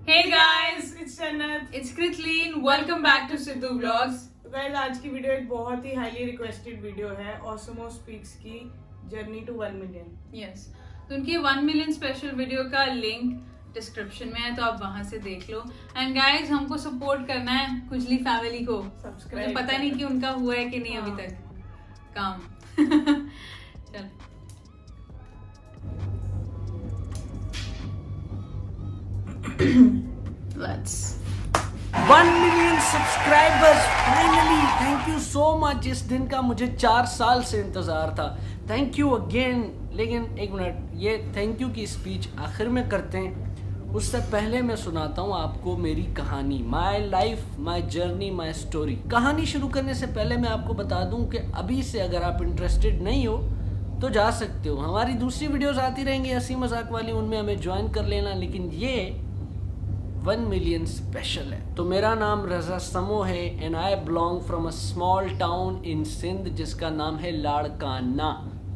Hey guys, it's Jannat. it's Kritleen. Welcome back to Sidhu Vlogs. तो guys आज की video एक बहुत ही हाईली रिक्वेस्टेड वीडियो है ऑसमो स्पीक्स की जर्नी टू 1 मिलियन। Yes. तो उनकी 1 मिलियन स्पेशल वीडियो का लिंक डिस्क्रिप्शन में है, तो आप वहां से देख लो। एंड गाइस हमको सपोर्ट करना है खुजली फैमिली को। सब्सक्राइब मुझे पता नहीं कि उनका हुआ है कि नहीं अभी तक काम। चल Let's 1 million subscribers finally. Thank you so much. इस दिन का मुझे 4 साल से इंतजार था। Thank you again. लेकिन एक मिनट, ये थैंक यू की स्पीच आखिर में करते हैं, उससे पहले मैं सुनाता हूँ आपको मेरी कहानी, my life, my journey, my story. कहानी शुरू करने से पहले मैं आपको बता दूं कि अभी से अगर आप इंटरेस्टेड नहीं हो तो जा सकते हो। हमारी दूसरी वीडियोस आती रहेंगी हंसी मजाक वाली, उनमें हमें ज्वाइन कर लेना। लेकिन ये 1 मिलियन स्पेशल है। तो मेरा नाम रजा समो है and I belong from a small town in Sindh जिसका नाम है लाड़काना।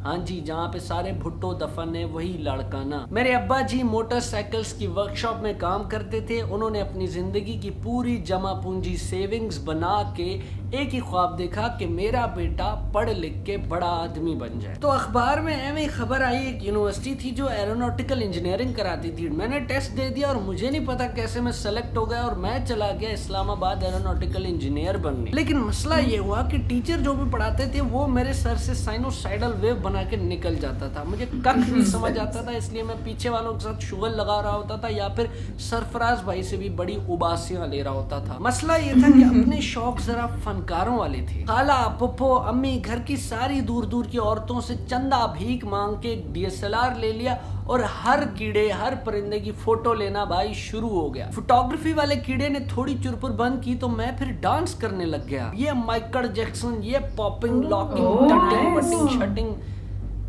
हाँ जी, जहाँ पे सारे भुट्टो दफन है वही लाड़काना। मेरे अब्बा जी मोटरसाइकिल्स की वर्कशॉप में काम करते थे। उन्होंने अपनी जिंदगी की पूरी जमा पूंजी सेविंग्स बना के एक ही ख्वाब देखा कि मेरा बेटा पढ़ लिख के बड़ा आदमी बन जाए। तो अखबार में एवं खबर आई, एक यूनिवर्सिटी थी जो एरोनॉटिकल इंजीनियरिंग कराती थी। मैंने टेस्ट दे दिया और मुझे नहीं पता कैसे मैं सेलेक्ट हो गया और मैं चला गया इस्लामाबाद एरोनॉटिकल इंजीनियर बनने। लेकिन मसला ये हुआ कि टीचर जो भी पढ़ाते थे वो मेरे सर से साइनोसाइडल वेव बना के निकल जाता था। मुझे कख नहीं समझ आता था, इसलिए मैं पीछे वालों के साथ शुगल लगा रहा होता था या फिर सरफराज भाई से भी बड़ी उबासियां ले रहा होता था। मसला ये था कि अपने शौक जरा फनकारों वाले थे। खाला, पप्पो, अम्मी, घर की सारी दूर दूर की औरतों से चंदा भीख मांग के DSLR ले लिया और हर कीड़े हर परिंदे की फोटो लेना भाई शुरू हो गया। फोटोग्राफी वाले कीड़े ने थोड़ी चुरपुर बंद की तो मैं फिर डांस करने लग गया। ये माइकल जैक्सन, ये पॉपिंग, लॉकिंग, टटिंग, वटिंग, शटिंग,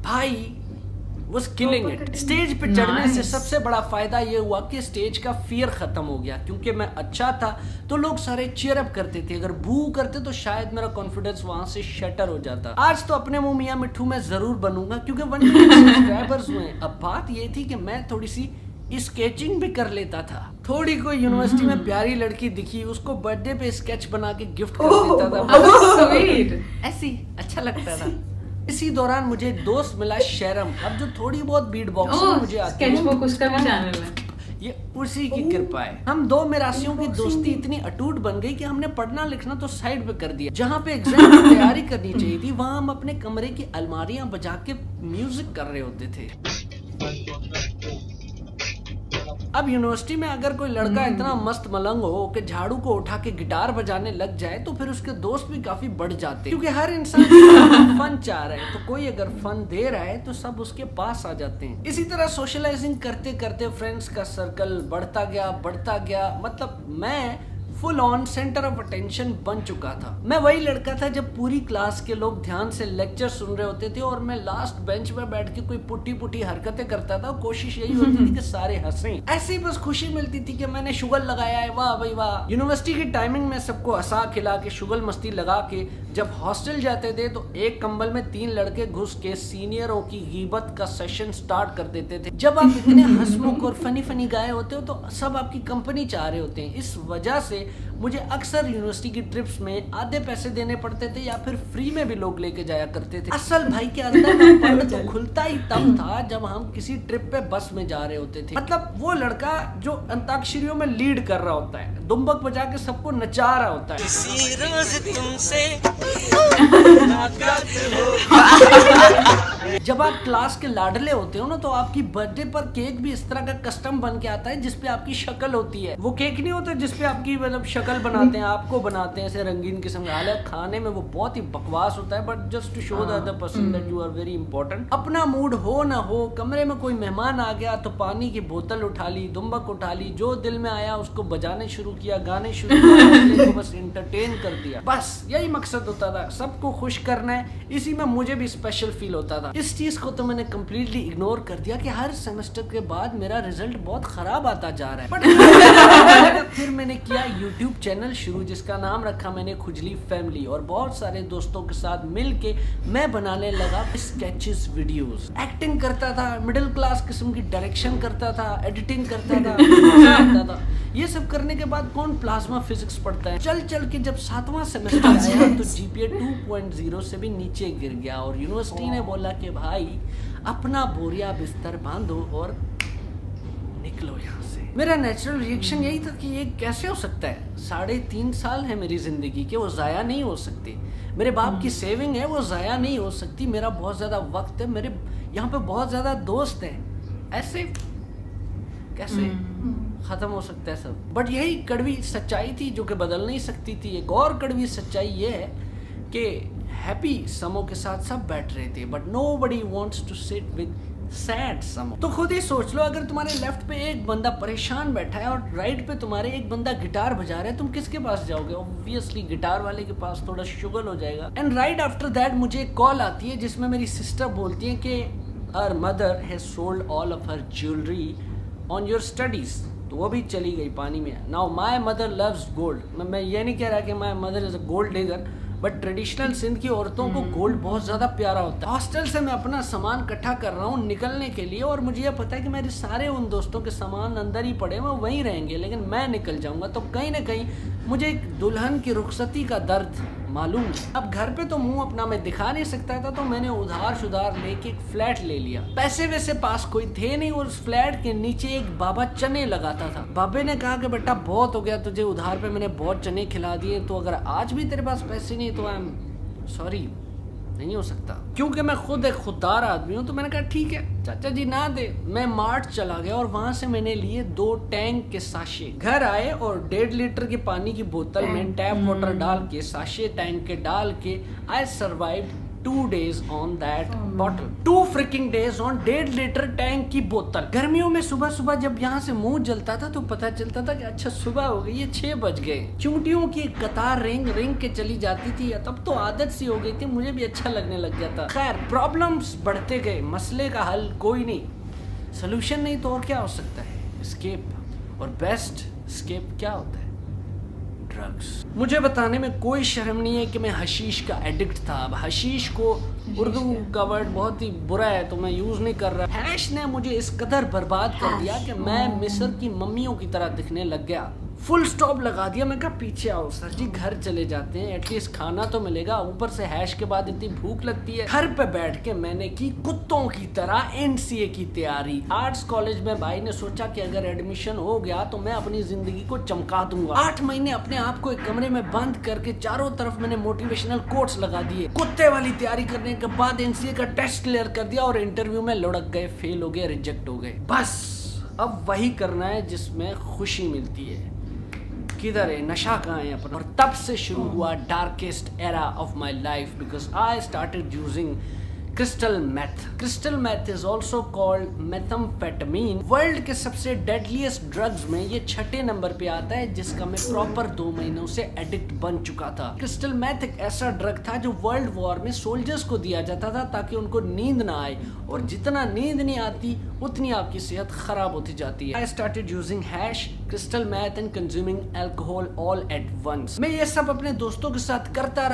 भाई was killing it। स्टेज पे चढ़ने से सबसे बड़ा फायदा ये हुआ कि स्टेज का फियर खत्म हो गया। क्योंकि मैं अच्छा था तो लोग सारे चीयर अप करते थे। अगर बू करते तो शायद मेरा कॉन्फिडेंस वहां से शटर हो जाता। आज तो अपने मुंह मियां मिट्ठू मैं जरूर बनूंगा क्योंकि 1 मिलियन सब्सक्राइबर्स हुए। अब बात ये थी कि मैं थोड़ी सी स्केचिंग भी कर लेता था। थोड़ी कोई यूनिवर्सिटी में प्यारी लड़की दिखी, उसको बर्थडे पे स्केच बना के गिफ्ट कर देता था। ऐसी अच्छा लगता था। इसी दौरान मुझे दोस्त मिला शैरम, अब जो थोड़ी बहुत बीट बॉक्सिंग मुझे आती है। स्केचबुक उसका भी चैनल है। ये उसी की कृपा है। हम दो मिरासियों की दोस्ती इतनी अटूट बन गई कि हमने पढ़ना लिखना तो साइड पे कर दिया। जहाँ पे एग्जाम की तैयारी करनी चाहिए थी वहाँ हम अपने कमरे की अलमारियां बजा के म्यूजिक कर रहे होते थे। अब यूनिवर्सिटी में अगर कोई लड़का इतना मस्त मलंग हो कि झाड़ू को उठा के गिटार बजाने लग जाए तो फिर उसके दोस्त भी काफी बढ़ जाते हैं। क्योंकि हर इंसान फन चाह रहा है तो कोई अगर फन दे रहा है तो सब उसके पास आ जाते हैं। इसी तरह सोशलाइजिंग करते करते फ्रेंड्स का सर्कल बढ़ता गया। मतलब मैं full on centre of attention बन चुका था। मैं वही लड़का था जब पूरी क्लास के लोग ध्यान से लेक्चर सुन रहे होते थे और मैं लास्ट बेंच में बैठ के कोई पुट्टी हरकतें करता था। कोशिश यही होती थी कि सारे हंसें। ऐसी बस खुशी मिलती थी कि मैंने शुगल लगाया है, वाह भाई वाह। यूनिवर्सिटी की टाइमिंग में सबको हंसा खिला के शुगल मस्ती लगा के जब हॉस्टल जाते थे तो एक कंबल में 3 लड़के घुस के सीनियरों की गीबत का सेशन स्टार्ट कर देते थे। जब आप इतने हंसमुख और फनी गाए होते हो तो सब आपकी कंपनी चाह रहे होते हैं। इस वजह से मुझे अक्सर यूनिवर्सिटी की ट्रिप्स में आधे पैसे देने पड़ते थे या फिर फ्री में भी लोग लेके जाया करते थे। असल भाई के अंदर का पल तो खुलता ही तब था जब हम किसी ट्रिप पे बस में जा रहे होते थे। मतलब वो लड़का जो अंताक्षरियों में लीड कर रहा होता है, दुम्बक बजा के सबको नचा रहा होता है। किसी रोज तुमसे जब आप क्लास के लाडले होते हो ना तो आपकी बर्थडे पर केक भी इस तरह का कस्टम बन के आता है जिसपे आपकी शक्ल होती है। वो केक नहीं होता जिसपे आपकी मतलब शक्ल बनाते हैं, आपको बनाते हैं ऐसे रंगीन किस्म का। हालांकि खाने में वो बहुत ही बकवास होता है but just to show the other person that you are very important. अपना मूड हो ना हो, कमरे में कोई मेहमान आ गया तो पानी की बोतल उठा ली, दुम्बक उठा ली, जो दिल में आया उसको बजाने शुरू किया, गाने शुरू किए, बस एंटरटेन कर दिया। बस यही मकसद होता था, सबको खुश करना है। इसी में मुझे भी स्पेशल फील होता था। इस चीज को तो मैंने कम्प्लीटली इग्नोर कर दिया कि हर सेमेस्टर के बाद मेरा रिजल्ट बहुत खराब आता जा रहा है। बट फिर मैंने किया यूट्यूब चैनल शुरू जिसका नाम रखा मैंने खुजली फैमिली, और बहुत सारे दोस्तों के साथ मिलके मैं बनाने लगा स्केचेस, वीडियोस, एक्टिंग करता था, मिडिल क्लास किस्म की डायरेक्शन करता था, एडिटिंग करता था, मजा आता था। ये सब करने के बाद कौन प्लाज्मा फिजिक्स पढ़ता है? चल चल के जब 7वां सेमेस्टर आया तो जीपीए 2.0 से भी नीचे गिर गया और यूनिवर्सिटी ने बोला कि भाई अपना बोरिया बिस्तर बांधो और निकलो यहाँ से। मेरा नेचुरल रिएक्शन यही था कि ये कैसे हो सकता है? 3.5 साल है मेरी जिंदगी के, वो जाया नहीं हो सकती। मेरे बाप की सेविंग है, वो जाया नहीं हो सकती। मेरा बहुत ज्यादा वक्त है, मेरे यहाँ पे बहुत ज्यादा दोस्त हैं, ऐसे कैसे खत्म हो सकता है सब? बट यही कड़वी सच्चाई थी जो कि बदल नहीं सकती थी। एक और कड़वी सच्चाई ये है कि हैप्पी समों के साथ सब बैठ रहे थे, but nobody wants to sit with sad Samo. तो खुद ही सोच लो, अगर तुम्हारे लेफ्ट पे एक बंदा परेशान बैठा है और राइट पे तुम्हारे एक बंदा गिटार बजा रहा है, तुम किसके पास जाओगे? ऑब्वियसली गिटार वाले के पास, थोड़ा शुगल हो जाएगा। एंड राइट आफ्टर दैट मुझे एक कॉल आती है जिसमें मेरी सिस्टर बोलती है कि her mother has sold all of her jewellery on your studies. तो वो भी चली गई पानी में। Now my mother loves gold. मैं ये नहीं कह रहा कि my mother is a gold digger, but traditional Sindh की औरतों को गोल्ड बहुत ज्यादा प्यारा होता है। हॉस्टल से मैं अपना सामान इकट्ठा कर रहा हूँ निकलने के लिए, और मुझे ये पता है कि मेरे सारे उन दोस्तों के सामान अंदर ही पड़े, वो वहीं रहेंगे, लेकिन मैं निकल जाऊंगा। तो कहीं ना कहीं मुझे एक दुल्हन की रुखसती का दर्द मालूम है। अब घर पे तो मुंह अपना मैं दिखा नहीं सकता था, तो मैंने उधार शुधार लेके एक फ्लैट ले लिया। पैसे वैसे पास कोई थे नहीं, और उस फ्लैट के नीचे एक बाबा चने लगाता था। बाबे ने कहा कि बेटा बहुत हो गया तुझे उधार पे मैंने बहुत चने खिला दिए, तो अगर आज भी तेरे पास पैसे नहीं तो आई एम सॉरी, नहीं हो सकता। क्योंकि मैं खुद एक खुददार आदमी हूँ, तो मैंने कहा ठीक है चाचा जी ना दे। मैं मार्ट चला गया और वहां से मैंने लिए 2 टैंक के साशे। घर आए और 1.5 लीटर की पानी की बोतल में टैप वाटर डाल के साशे टैंक के डाल के I survived 2 days on that bottle. 2 freaking days on 1.5 litre tank की बोतल। गर्मियों में सुबह सुबह जब यहाँ से मुंह जलता था तो पता चलता था कि अच्छा सुबह हो गई है, 6 बज गए। चूंटियों की एक कतार रिंग के चली जाती थी, तब तो आदत सी हो गई थी, मुझे भी अच्छा लगने लग जाता। खैर प्रॉब्लम्स बढ़ते गए, मसले का हल कोई नहीं, सोल्यूशन नहीं तो और क्या हो सकता है? एस्केप। और बेस्ट एस्केप क्या होता है? ड्रग्स। मुझे बताने में कोई शर्म नहीं है कि मैं हशीश का एडिक्ट था। अब हशीश को उर्दू का वर्ड बहुत ही बुरा है तो मैं यूज नहीं कर रहा। हैश ने मुझे इस कदर बर्बाद कर दिया कि मैं मिस्र की मम्मियों की तरह दिखने लग गया। फुल स्टॉप लगा दिया। मैं कहा पीछे आओ सर जी, घर चले जाते हैं, एटलीस्ट खाना तो मिलेगा। ऊपर से हैश के बाद इतनी भूख लगती है। घर पे बैठ के मैंने की कुत्तों की तरह एनसीए की तैयारी। आर्ट्स कॉलेज में भाई ने सोचा कि अगर एडमिशन हो गया तो मैं अपनी जिंदगी को चमका दूंगा। 8 महीने अपने आप को एक कमरे में बंद करके चारों तरफ मैंने मोटिवेशनल कोट्स लगा दिए। कुत्ते वाली तैयारी करने के बाद एनसीए का टेस्ट क्लियर कर दिया और इंटरव्यू में लुढ़क गए, फेल हो गए, रिजेक्ट हो गए। बस अब वही करना है जिसमें खुशी मिलती है। किधर है नशा, कहाँ है अपन? और तब से शुरू हुआ darkest era of my life, because I started using crystal meth. Crystal meth is also called methamphetamine. World के सबसे डेडलीस्ट ड्रग्स में ये 6ठे नंबर पे आता है, जिसका मैं प्रॉपर 2 महीनों से एडिक्ट बन चुका था। क्रिस्टल मैथ एक ऐसा ड्रग था जो वर्ल्ड वॉर में सोल्जर्स को दिया जाता था ताकि उनको नींद ना आए, और जितना नींद नहीं आती उतनी आपकी सेहत खराब होती जाती है। I started using hash, crystal meth and consuming alcohol all at once. मैं ये सब अपने दोस्तों के साथ करता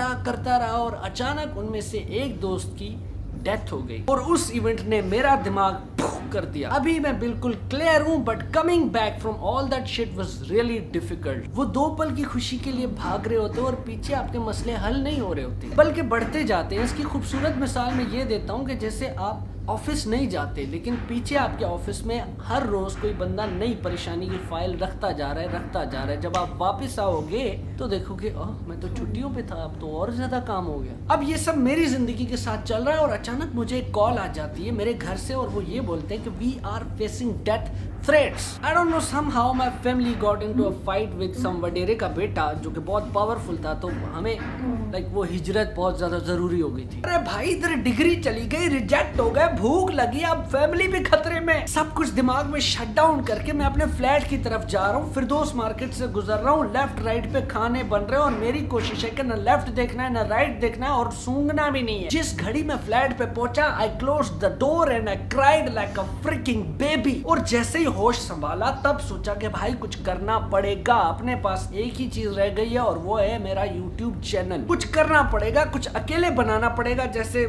रहा और अचानक उनमें से एक दोस्त की डेथ हो गई, और उस इवेंट ने मेरा दिमाग कर दिया। अभी मैं बिल्कुल क्लियर हूँ, but coming back from all that shit was really difficult. वो 2 पल की खुशी के लिए भाग रहे होते और पीछे आपके मसले हल नहीं हो रहे होते, बल्कि बढ़ते जाते हैं। इसकी खूबसूरत मिसाल मैं ये देता हूँ कि जैसे आप ऑफिस नहीं जाते, लेकिन पीछे आपके ऑफिस में हर रोज कोई बंदा नई परेशानी की फाइल रखता जा रहा है। जब आप वापस आओगे तो देखोगे मैं तो छुट्टियों पे था, अब तो और ज्यादा काम हो गया। अब ये सब मेरी जिंदगी के साथ चल रहा है, और अचानक मुझे एक कॉल आ जाती है मेरे घर से, और वो ये बोलते हैं कि we are facing death threats. I don't know, somehow my family got into a fight with some वडेरे का बेटा जो कि बहुत पावरफुल था, तो हमें वो हिजरत बहुत ज्यादा जरूरी हो गई थी। अरे भाई इधर डिग्री चली गई, रिजेक्ट हो गए, भूख लगी, अब फैमिली भी खतरे में। सब कुछ दिमाग में शट डाउन करके मैं अपने फ्लैट की तरफ जा रहा हूँ। फिरदौस मार्केट से गुजर रहा हूँ, लेफ्ट राइट पे खाने बन रहे हैं, और मेरी कोशिश है कि न लेफ्ट देखना है न राइट देखना है, और सूंघना भी नहीं है। जिस घड़ी में फ्लैट पे पहुंचा, आई close the door and I cried like a fricking baby. और जैसे ही होश संभाला तब सोचा कि भाई कुछ करना पड़ेगा। अपने पास एक ही चीज रह गई है, और वो है मेरा YouTube चैनल। कुछ करना पड़ेगा, कुछ अकेले बनाना पड़ेगा, जैसे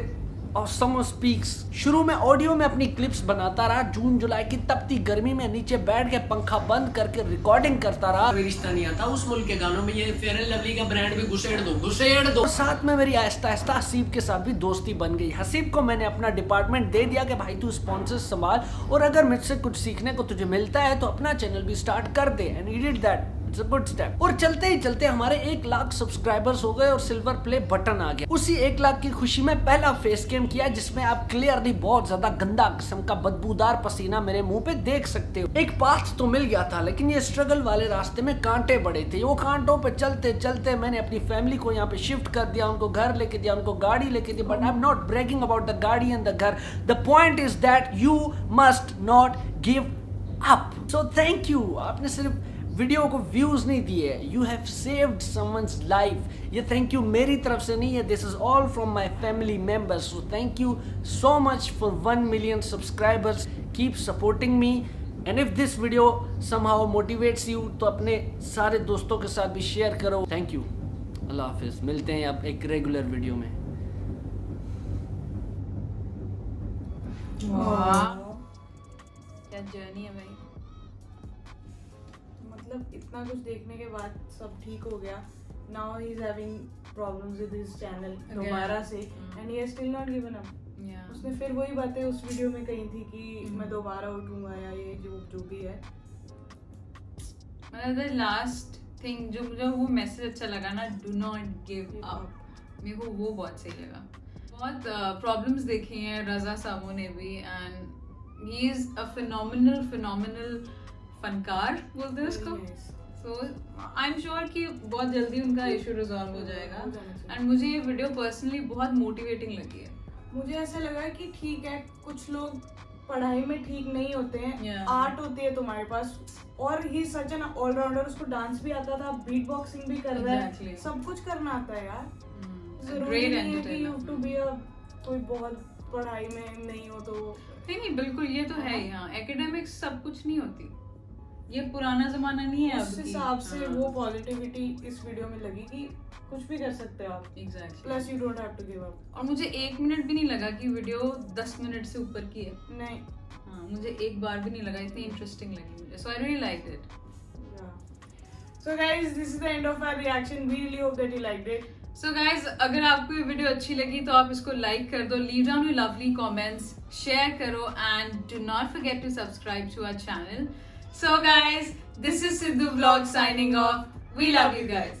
ऑसमो स्पीक्स। शुरू में ऑडियो में अपनी क्लिप्स बनाता रहा, जून जुलाई की तपती गर्मी में नीचे बैठ के पंखा बंद करके रिकॉर्डिंग करता रहा। कोई रिश्ता नहीं आता उस मुल्क के गानों में, ये फेयर एंड लवली का ब्रांड भी घुसेड़ दो। और साथ में मेरी आहिस्ता आहिस्ता हसीब के साथ भी दोस्ती बन गई। हसीब को मैंने अपना डिपार्टमेंट दे दिया कि भाई तू स्पॉन्सर्स संभाल, और अगर मुझसे कुछ सीखने को तुझे मिलता है तो अपना चैनल भी स्टार्ट कर दे। And he did that, it's a good step. और चलते ही चलते हमारे 1 लाख सब्सक्राइबर्स हो गए और सिल्वर प्ले बटन आ गया। उसी 1 लाख की खुशी में पहला फेस कैम किया, जिसमें आप क्लियरली बहुत ज्यादा गंदा किस्म का बदबूदार पसीना मेरे मुंह पे देख सकते हो। एक पाथ तो मिल गया था, लेकिन ये स्ट्रगल वाले रास्ते में कांटे बड़े थे। वो कांटों पे चलते चलते मैंने अपनी फैमिली को यहाँ पे शिफ्ट कर दिया, उनको घर लेके दिया, उनको गाड़ी लेके दी। But I am not breaking about the गाड़ी एंड द घर। The point is that you must not give up. So thank you. आपने सिर्फ वीडियो को व्यूज नहीं दिए, you have saved someone's life. ये थैंक यू मेरी तरफ से नहीं है, this is all from my family members. So thank you so much for 1 million subscribers. Keep supporting me and if this video somehow motivates you तो अपने सारे दोस्तों के साथ भी शेयर करो। थैंक यू, अल्लाह हाफिज। मिलते हैं अब एक रेगुलर वीडियो में। क्या जर्नी है भाई। मतलब इतना कुछ देखने के बाद सब ठीक हो गया। Now he is having problems with his channel दोबारा से, and he has still not given up. उसने फिर वही बातें उस वीडियो में कही थी कि मैं दोबारा उठूंगा या ये जो भी है। मतलब द लास्ट थिंग जो मुझे वो मैसेज अच्छा लगा ना, डू नॉट गिव अप, मेरे को वो बहुत सही लगा। बहुत प्रॉब्लम्स देखी हैं रजा सामो ने भी, and he is a phenomenal फनकार बोलते हैं उसको। सो आई एम श्योर कि बहुत जल्दी उनका इशू रिजॉल्व हो जाएगा। एंड मुझे ये वीडियो पर्सनली बहुत मोटिवेटिंग लगी है। मुझे ऐसा लगा कि ठीक है, कुछ लोग पढ़ाई में ठीक नहीं होते हैं, आर्ट होती है तुम्हारे पास, और ही सच एन ऑलराउंडर। उसको डांस भी आता था, बीट बॉक्सिंग भी कर रहा है, सब कुछ करना आता है यार। जरूरी नहीं है कि यू टू बी अ कोई बहुत पढ़ाई में नहीं हो तो नहीं बिल्कुल, ये तो है ही। हाँ, एकेडमिक्स सब कुछ नहीं होती, ये पुराना जमाना नहीं है। उस हिसाब से वो पॉजिटिविटी इस वीडियो में लगी कि कुछ भी कर सकते हो आप। Exactly. Plus you don't have to give up. और मुझे 1 मिनट भी नहीं लगा कि वीडियो 10 मिनट से ऊपर की है। नहीं, हाँ, मुझे एक बार भी नहीं लगा, इतनी इंटरेस्टिंग लगी मुझे। So I really liked it. So guys, this is the end of our reaction. We really hope that you liked it. So guys, अगर आपको ये वीडियो अच्छी लगी तो आप इसको लाइक कर दो, leave down your lovely comments, share करो, and do not forget to subscribe to our channel. So guys, this is Sidhu Vlog signing off. We love you guys.